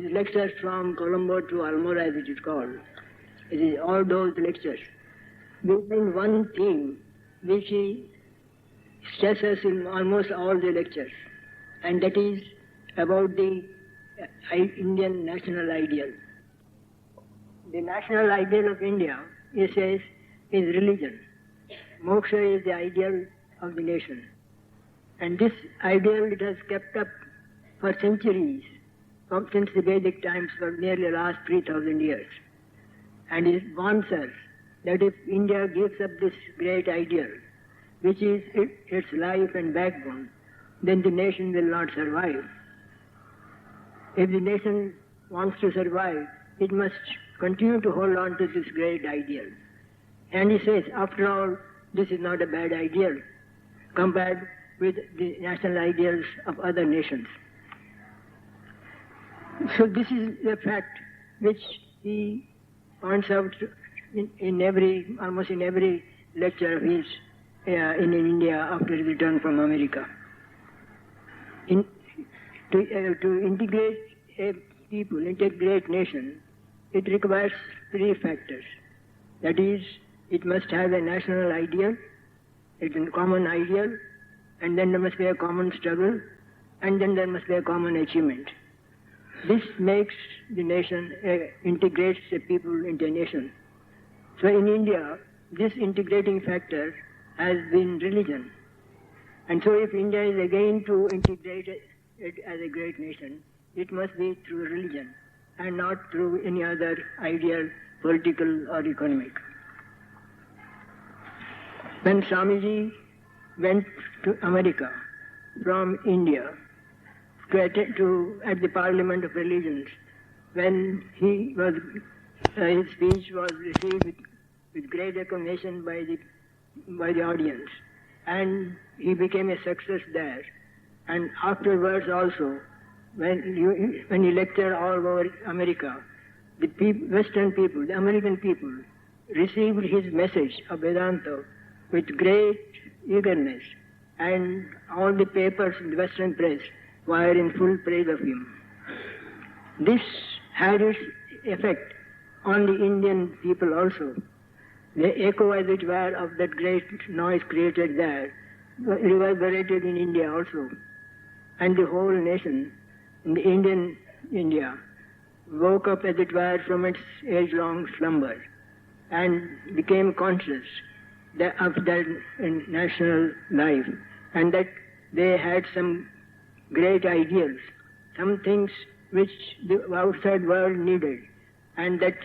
his lectures from Colombo to Almora, as it is called. It is all those lectures. We find one theme which he stresses in almost all the lectures, and that is about the Indian national ideal. The national ideal of India, he says, is religion. Moksha is the ideal of the nation. And this ideal it has kept up for centuries, since the Vedic times, for nearly the last 3,000 years. And it warns us that if India gives up this great ideal, which is its life and backbone, then the nation will not survive. If the nation wants to survive, it must continue to hold on to this great ideal. And he says, after all, this is not a bad ideal compared with the national ideals of other nations. So this is a fact which he points out almost in every lecture of his in India after his return from America. To integrate a people, integrate nation, it requires three factors. That is, it must have a national ideal, it's a common ideal, and then there must be a common struggle, and then there must be a common achievement. This makes the nation, integrates the people into a nation. So in India, this integrating factor has been religion. And so if India is again to integrate it as a great nation, it must be through religion and not through any other ideal, political or economic. When Swamiji went to America from India at the Parliament of Religions, when his speech was received with great acclamation by the audience, and he became a success there. And afterwards also, when he lectured all over America, the Western people, the American people, received his message of Vedanta with great eagerness, and all the papers in the Western press were in full praise of him. This had its effect on the Indian people also. The echo, as it were, of that great noise created there reverberated in India also. And the whole nation, in the Indian India, woke up, as it were, from its age-long slumber and became conscious of their national life, and that they had some great ideals, some things which the outside world needed, and that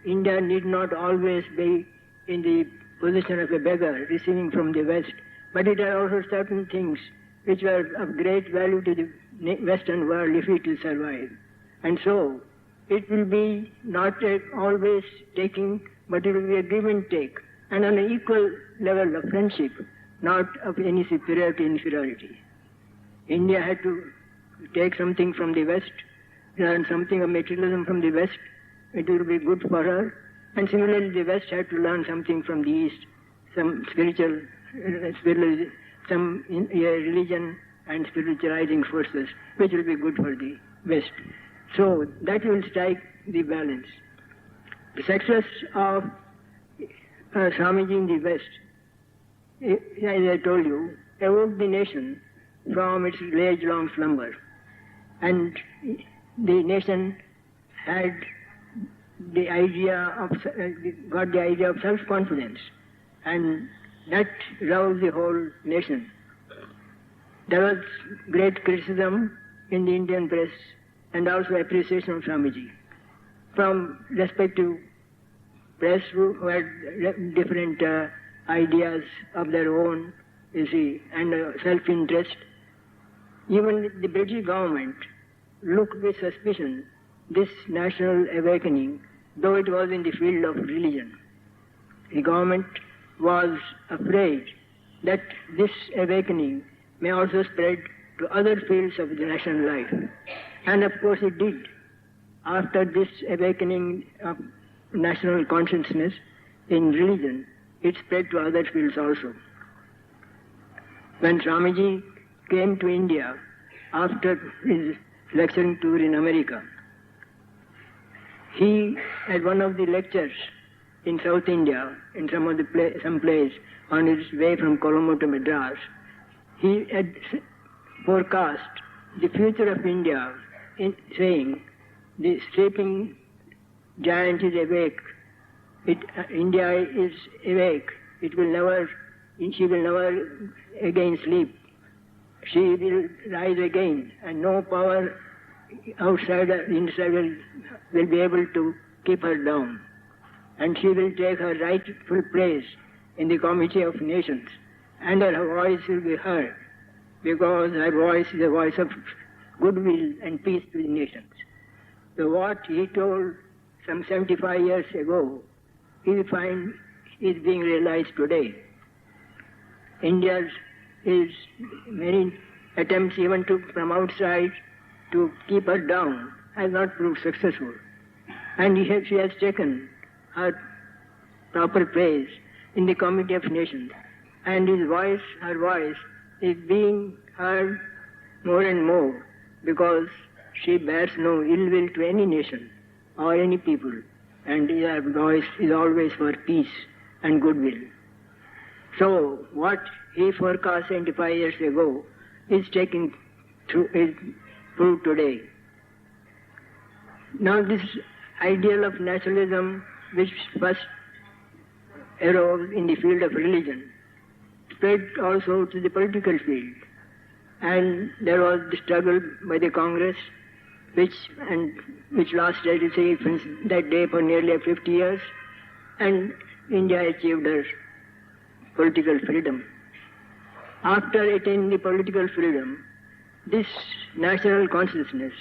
India need not always be in the position of a beggar receiving from the West, but it had also certain things which were of great value to the Western world if it will survive. And so it will be not always taking, but it will be a give and take, and on an equal level of friendship, not of any superiority, inferiority. India had to take something from the West, learn something of materialism from the West. It will be good for her. And similarly, the West had to learn something from the East, some some religion and spiritualizing forces, which will be good for the West. So that will strike the balance. The success of Swamiji in the West, as I told you, awoke the nation from its age-long slumber. And the nation had got the idea of self-confidence, and that roused the whole nation. There was great criticism in the Indian press and also appreciation of Swamiji from respective press who had different ideas of their own, you see, and self-interest. Even the British government looked with suspicion this national awakening, though it was in the field of religion. The government was afraid that this awakening may also spread to other fields of the national life. And of course it did. After this awakening of national consciousness in religion, it spread to other fields also. When Swamiji came to India after his lecturing tour in America, He, at one of the lectures in South India, in some place on his way from Colombo to Madras, he had forecast the future of India in saying, the sleeping giant is awake. India is awake. She will never again sleep. She will rise again, and no power outside or inside will be able to keep her down. And she will take her rightful place in the Committee of Nations, and her voice will be heard, because her voice is a voice of goodwill and peace to the nations. So what he told some 75 years ago, he finds is being realized today. India's many attempts even from outside to keep her down has not proved successful. And she has taken her proper place in the Committee of Nations. And her voice is being heard more and more, because she bears no ill will to any nation or any people, and her voice is always for peace and goodwill. So what he forecast 75 years ago is proved today. Now this ideal of nationalism, which first arose in the field of religion, spread also to the political field. And there was the struggle by the Congress, which lasted, since that day for nearly 50 years, and India achieved her political freedom. After attaining the political freedom, this national consciousness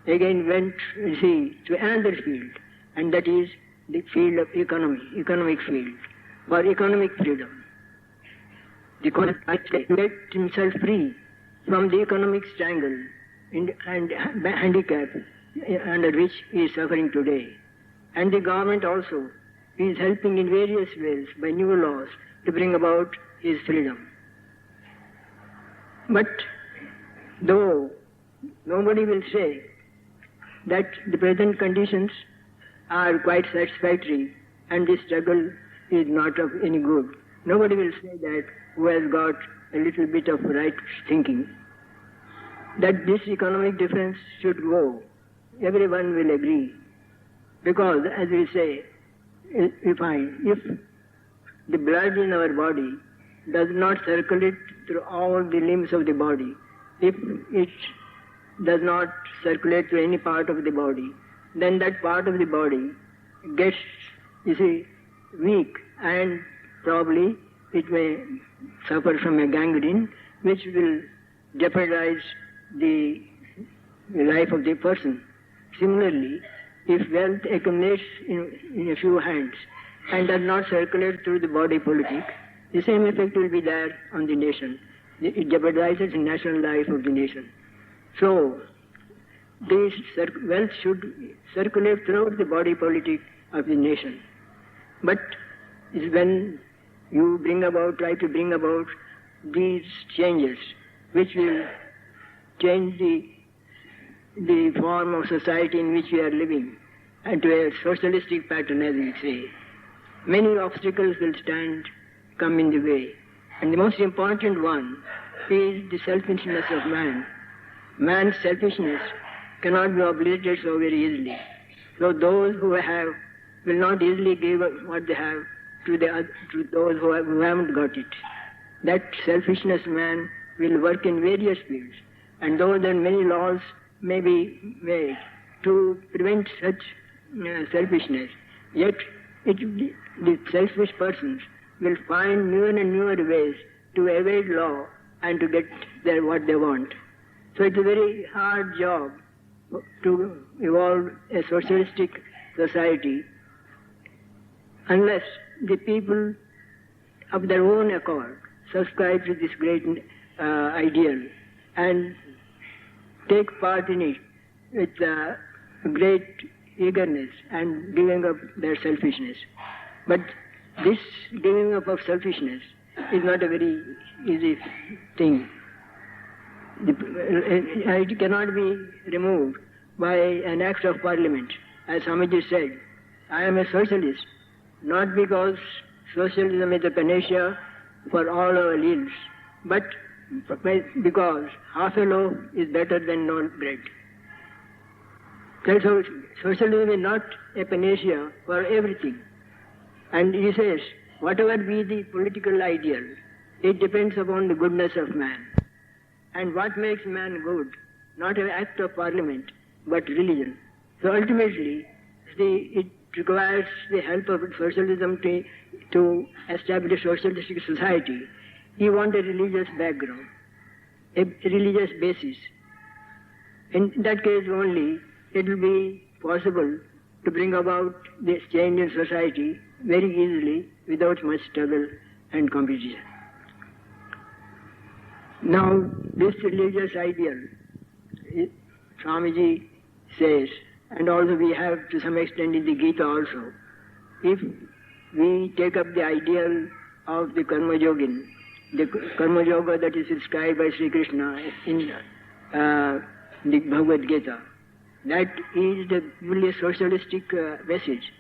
again went, to another field, and that is the field of economic field, for economic freedom. The concept let himself free from the economic strangle and handicap under which he is suffering today. And the government also is helping in various ways by new laws to bring about his freedom. But though nobody will say that the present conditions are quite satisfactory and this struggle is not of any good, nobody will say that who has got a little bit of right thinking, that this economic difference should go. Everyone will agree. Because, as we say, if the blood in our body does not circulate through all the limbs of the body, if it does not circulate to any part of the body, then that part of the body gets, weak, and probably it may suffer from a gangrene, which will jeopardize the life of the person. Similarly, if wealth accumulates in a few hands and does not circulate through the body politic, the same effect will be there on the nation. It jeopardizes the national life of the nation. So, this wealth should circulate throughout the body politic of the nation. But when you try to bring about these changes, which will change the form of society in which we are living, and to a socialistic pattern, as we say, many obstacles will come in the way. And the most important one is the selfishness of man. Man's selfishness cannot be obliterated so very easily. So those who have will not easily give what they have to those who haven't got it. That selfishness man will work in various fields. And though there are many laws may be made to prevent such selfishness, yet the selfish persons will find newer and newer ways to evade law and to get what they want. So it's a very hard job to evolve a socialistic society unless the people of their own accord subscribe to this great ideal and take part in it with great eagerness and giving up their selfishness. But this giving up of selfishness is not a very easy thing. It cannot be removed by an act of parliament as Swamiji said, I am a socialist, not because socialism is a panacea for all our ills, but because half a loaf is better than no bread. So socialism is not a panacea for everything. And he says, whatever be the political ideal, it depends upon the goodness of man. And what makes man good? Not an act of parliament, but religion. So ultimately, it requires the help of socialism to establish a socialistic society. He wants a religious background, a religious basis. In that case only, it will be possible to bring about this change in society very easily without much struggle and competition. Now, this religious ideal, Swamiji says, and also we have to some extent in the Gita also, if we take up the ideal of the Karma Yogin, the Karma Yoga that is described by Sri Krishna in the Bhagavad Gita, that is the fully socialistic message,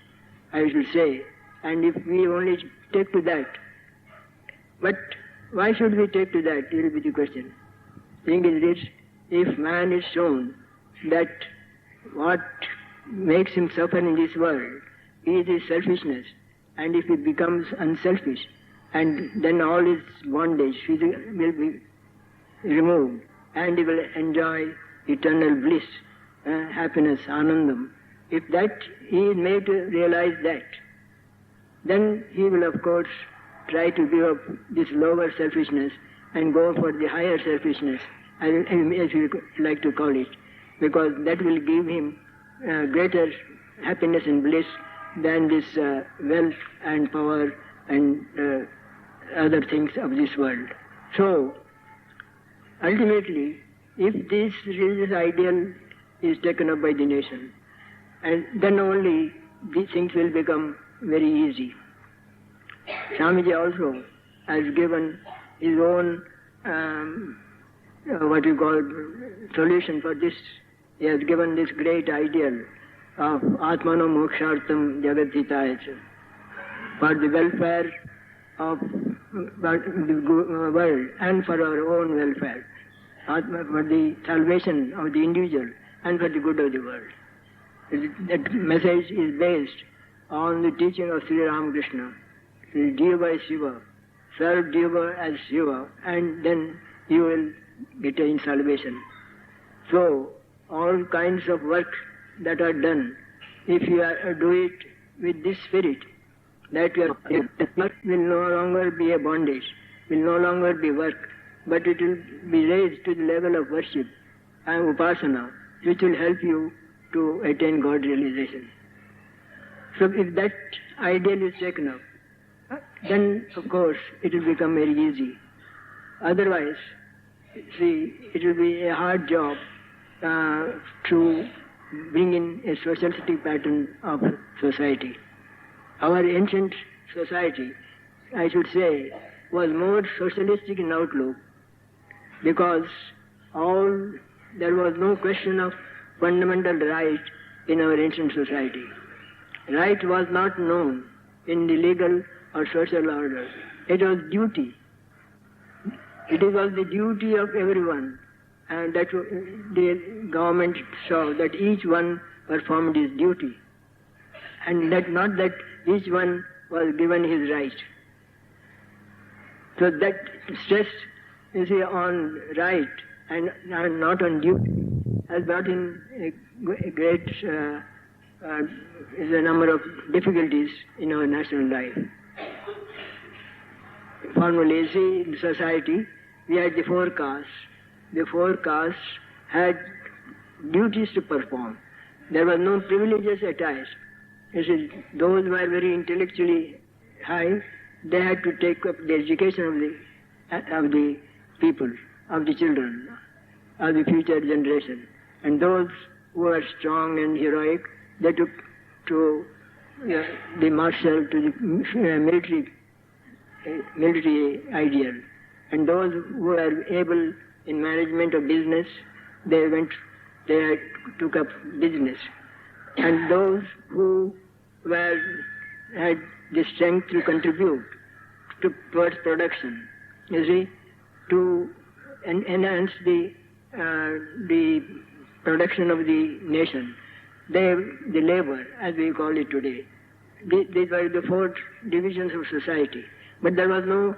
I should say. And if we only take to that, but why should we take to that? It will be the question. The thing is this, if man is shown that what makes him suffer in this world is his selfishness, and if he becomes unselfish, and then all his bondage will be removed, and he will enjoy eternal bliss, happiness, anandam. If that he is made to realize that, then he will of course try to give up this lower selfishness and go for the higher selfishness, as you like to call it, because that will give him greater happiness and bliss than this wealth and power and other things of this world. So, ultimately, if this religious ideal is taken up by the nation, and then only these things will become very easy. Swamiji also has given his own what you call solution for this. He has given this great ideal of Atmano Mokshartam Jagadhitaya, for the welfare of the world and for our own welfare, for the salvation of the individual and for the good of the world. That message is based on the teaching of Sri Ramakrishna. Jiva is Shiva. Serve Jiva as Shiva, and then you will attain salvation. So, all kinds of work that are done, if you do it with this spirit, that your work will no longer be a bondage, will no longer be work, but it will be raised to the level of worship and upasana, which will help you to attain God realization. So if that ideal is taken up, then of course it will become very easy. Otherwise, see, it will be a hard job to bring in a socialistic pattern of society. Our ancient society, I should say, was more socialistic in outlook because there was no question of fundamental right in our ancient society. Right was not known in the legal or social order. It was duty. It was the duty of everyone, and that the government saw that each one performed his duty, and that not that each one was given his right. So that stress, you see, on right and not on duty has brought in a great is a number of difficulties in our national life. Formerly, see, in society, we had the four castes. The four castes had duties to perform. There were no privileges attached. You see, those who were very intellectually high, they had to take up the education of the people, of the children, of the future generation. And those who were strong and heroic, they took to the martial, to the military ideal. And those who were able in management of business, they took up business. and those who had the strength to contribute towards production, you see, to enhance the production of the nation, the labor, as we call it today. These were the four divisions of society, but there was no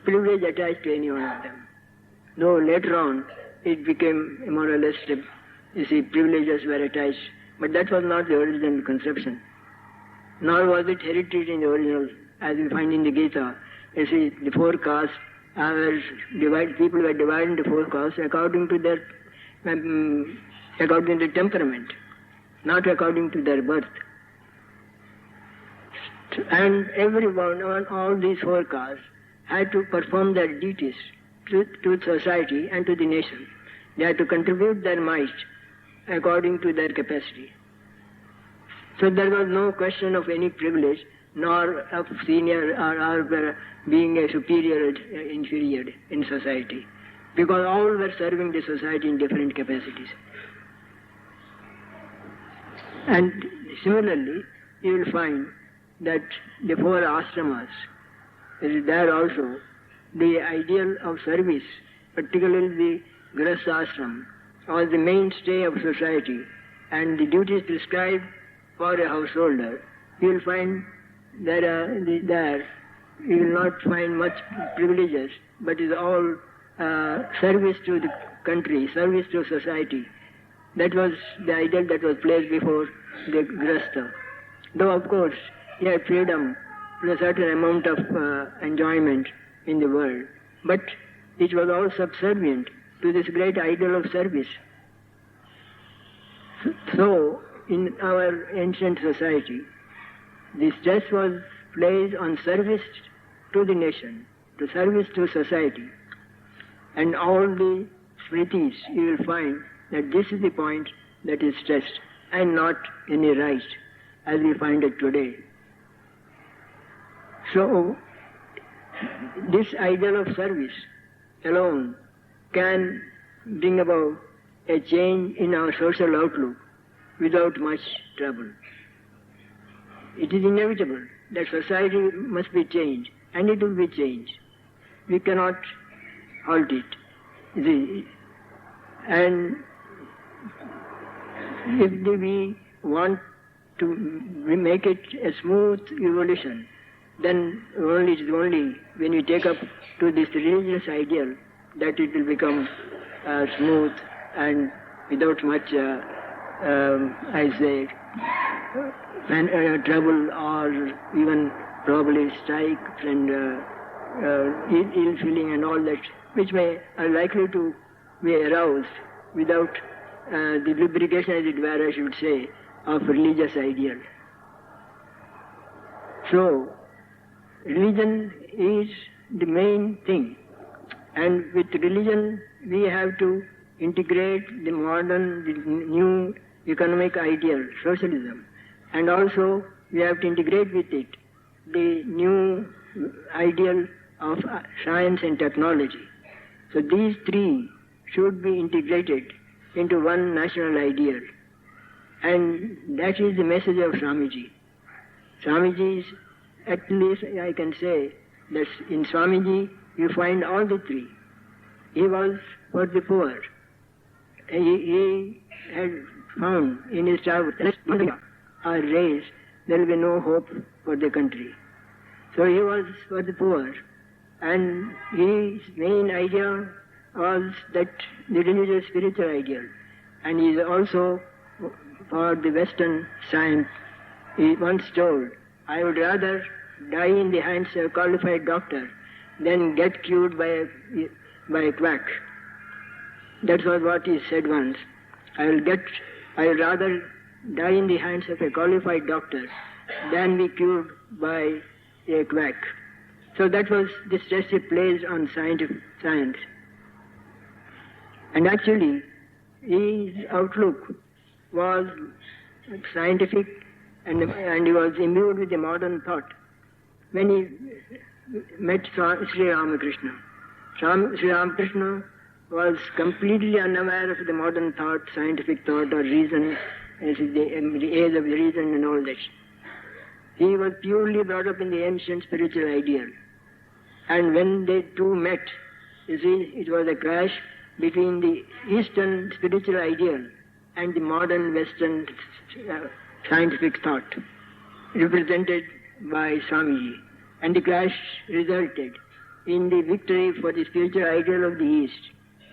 privilege attached to any one of them. Though later on it became more or less, you see, privileges were attached, but that was not the original conception. Nor was it heritage in the original, as we find in the Gita. You see, the four castes were divided. People were divided into four castes according to their temperament, not according to their birth. And everyone on all these four castes had to perform their duties to society and to the nation. They had to contribute their might according to their capacity. So there was no question of any privilege, nor of senior or being a superior or inferior in society, because all were serving the society in different capacities. And similarly, you will find that the four ashramas, there also, the ideal of service, particularly the Grihastha ashram, was the mainstay of society, and the duties prescribed for a householder, you will find there you will not find much privileges, but it is all service to the country, service to society. That was the ideal that was placed before the Grihastha. Though of course he had freedom to a certain amount of enjoyment in the world, but it was all subservient to this great ideal of service. So, in our ancient society, the stress was placed on service to the nation, to service to society. And all the smritis, you will find that this is the point that is stressed, and not any right, as we find it today. So, this ideal of service alone can bring about a change in our social outlook without much trouble. It is inevitable that society must be changed, and it will be changed. We cannot halt it. And if we want to make it a smooth evolution, then it is only when we take up to this religious ideal that it will become smooth and without much, trouble or even probably strikes and ill feeling and all that, which are likely to be aroused without the lubrication, as it were, I should say, of religious ideal. So, religion is the main thing, and with religion we have to integrate the modern, the new economic ideal, socialism, and also we have to integrate with it the new ideal of science and technology. So these three should be integrated into one national ideal, and that is the message of Swamiji. Swamiji's, at least I can say that in Swamiji you find all the three. He was for the poor. He had found in his childhood or race there will be no hope for the country. So he was for the poor, and his main idea was that the religious spiritual ideal, and he is also for the Western science. He once told, I would rather die in the hands of a qualified doctor than get cured by a quack. That was what he said once. I will rather die in the hands of a qualified doctor than be cured by a quack. So that was the stress he placed on science. And actually, his outlook was scientific, and he was imbued with the modern thought. When he met Sri Ramakrishna, Sri Ramakrishna was completely unaware of the modern thought, scientific thought or reason this is the age of the reason and all that. He was purely brought up in the ancient spiritual ideal. And when they two met, you see, it was a clash between the Eastern spiritual ideal and the modern Western scientific thought, represented by Swamiji. And the clash resulted in the victory for the spiritual ideal of the East.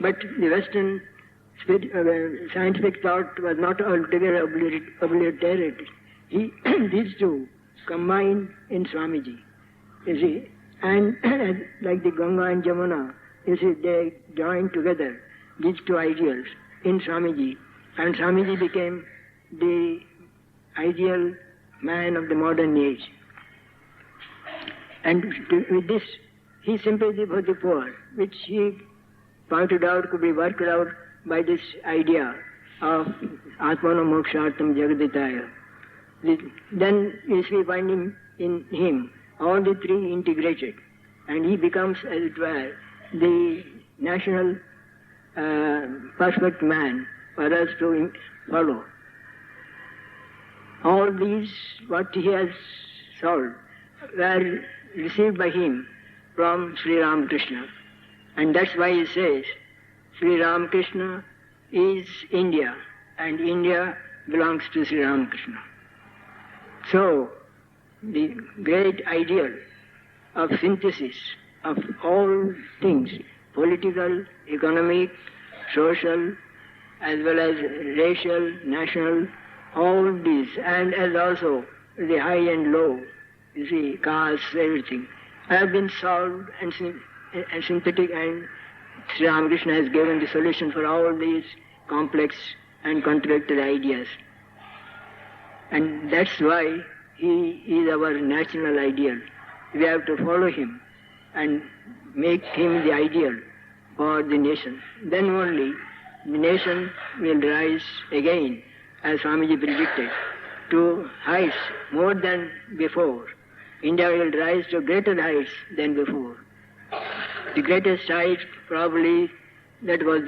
But the Western scientific thought was not altogether obliterated. These two combined in Swamiji, you see. And like the Ganga and Jamuna, you see, they joined together, these two ideals, in Swamiji. And Swamiji became the ideal man of the modern age. And with this, he sympathy for the poor, which he pointed out could be worked out by this idea of Atmano Mokshartam Jagaditaya. Then you see, finding in him all the three integrated, and he becomes, as it were, the national perfect man for us to follow. All these, what he has solved, were received by him from Sri Ramakrishna. And that's why he says, Sri Ramakrishna is India, and India belongs to Sri Ramakrishna. So, the great ideal of synthesis of all things, political, economic, social, as well as racial, national, all these, and as also the high and low, you see, castes, everything, have been solved and synthetic, and Sri Ramakrishna has given the solution for all these complex and contradicted ideas. And that's why he is our national ideal. We have to follow him and make him the ideal for the nation. Then only the nation will rise again, as Swamiji predicted, to heights more than before. India will rise to greater heights than before. The greatest height probably that was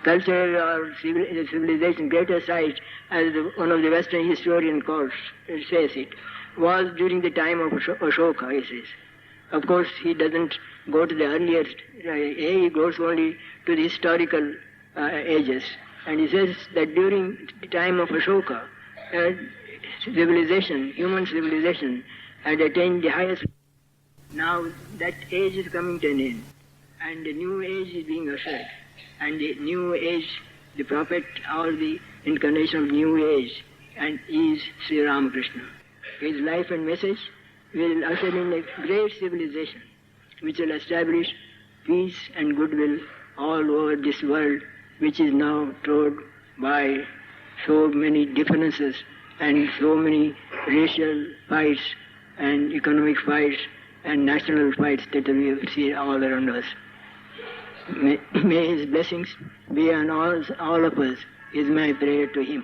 culture or civilization, greatest height, as one of the Western historians says it, was during the time of Ashoka, he says. Of course, he doesn't go to the earliest, he goes only to the historical ages. And he says that during the time of Ashoka, civilization, human civilization, had attained the highest. Now that age is coming to an end, and the new age is being ushered. And the new age, the prophet or the incarnation of new age, and is Sri Ramakrishna. His life and message will usher in a great civilization, which will establish peace and goodwill all over this world, which is now trod by so many differences and so many racial fights and economic fights and national fights that we see all around us. May his blessings be on all of us, is my prayer to him.